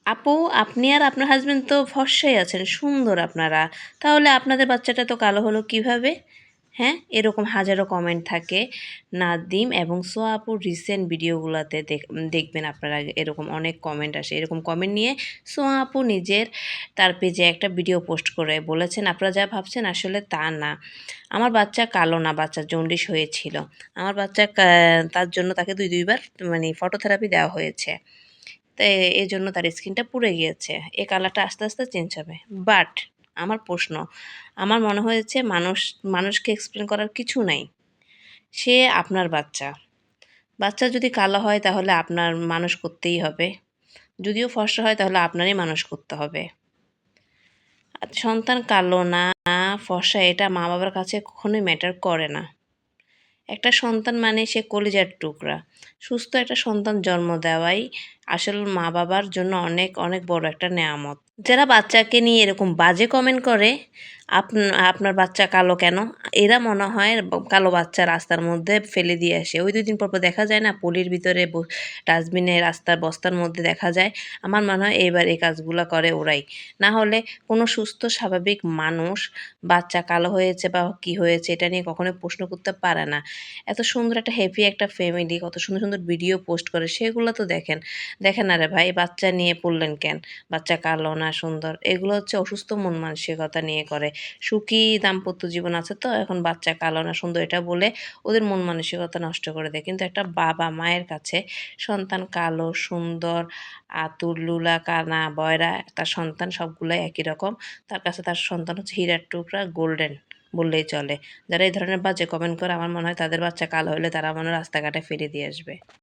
আপু, আপনি আর আপনার হাসবেন্ড তো ফর্সাই আছেন, সুন্দর আপনারা। তাহলে আপনাদের বাচ্চাটা তো কালো হলো কিভাবে? হ্যাঁ, এরকম হাজারো কমেন্ট থাকে। নাদিম এবং সোয়া আপুর রিসেন্ট ভিডিওগুলোতে দেখবেন আপনারা, এরকম অনেক কমেন্ট আসে। এরকম কমেন্ট নিয়ে সোয়া আপু নিজের তার পেজে একটা ভিডিও পোস্ট করে বলেছেন, আপনারা যা ভাবছেন আসলে তা না। আমার বাচ্চা কালো না, বাচ্চা জন্ডিস হয়েছিল। আমার বাচ্চা তার জন্য তাকে দুইবার মানে ফটোথেরাপি দেওয়া হয়েছে। তো এজন্য তার স্কিনটা পুড়ে গিয়েছে। এই কালারটা আস্তে, আস্তে চেঞ্জ হবে। বাট আমার প্রশ্ন, আমার মনে হয়েছে মানুষকে এক্সপ্লেন করার কিছু নাই। সে আপনার বাচ্চা। বাচ্চা যদি কালো হয় তাহলে আপনার মানুষ করতেই হবে। যদিও ফর্সা হয় তাহলে আপনারই মানুষ করতে হবে। সন্তান কালো না ফর্সা এটা মা-বাবার কাছে কখনোই ম্যাটার করে না। একটা সন্তান মানে সে কলিজার টুকরা। সুস্থ একটা সন্তান জন্ম দেওয়াই আসলে মা-বাবার জন্য অনেক, অনেক বড় একটা নেয়ামত। যারা বাচ্চাকে নিয়ে এরকম বাজে কমেন্ট করে, আপনার বাচ্চা কালো কেন? এরা মনে হয় কালো বাচ্চা রাস্তার মধ্যে ফেলে দিয়ে আসে। ওই ২ দিন পর, পর দেখা যায় না পলির ভিতরে ডাস্টবিনে রাস্তার বস্তার মধ্যে দেখা যায়। আমার মনে হয় এবার এই কাজগুলা করে ওরাই। না হলে কোনো সুস্থ স্বাভাবিক মানুষ বাচ্চা কালো হয়েছে বা কি হয়েছে এটা নিয়ে কখনোই প্রশ্ন করতে পারে না। এত সুন্দর একটা হ্যাপি একটা ফ্যামিলি কত সুন্দর, সুন্দর ভিডিও পোস্ট করে সেগুলো তো দেখেন। দেখেন না রে ভাই, বাচ্চা নিয়ে পড়লেন কেন? বাচ্চা কালো না সুন্দর। এগুলো হচ্ছে অসুস্থ মন মানসিকতা নিয়ে করে। সুখী দাম্পত্য জীবন আছে তো এখন বাচ্চা কালো না সুন্দর এটা বলে ওদের মন মানসিকতা নষ্ট করে দেয়। কিন্তু একটা বাবা-মায়ের কাছে সন্তান কালো, সুন্দর, আতুর, লুলা, কানা, বয়রা তার সন্তান সবগুলাই একই রকম। তার কাছে তার সন্তান হচ্ছে হীরার টুকরা, গোল্ডেন বললেই চলে। যারা এই ধরনের বাজে কমেন্ট করে আমার মনে হয় তাদের বাচ্চা কালো হলে তারা মনে হয় রাস্তাঘাটে ফেলে দিয়ে আসবে।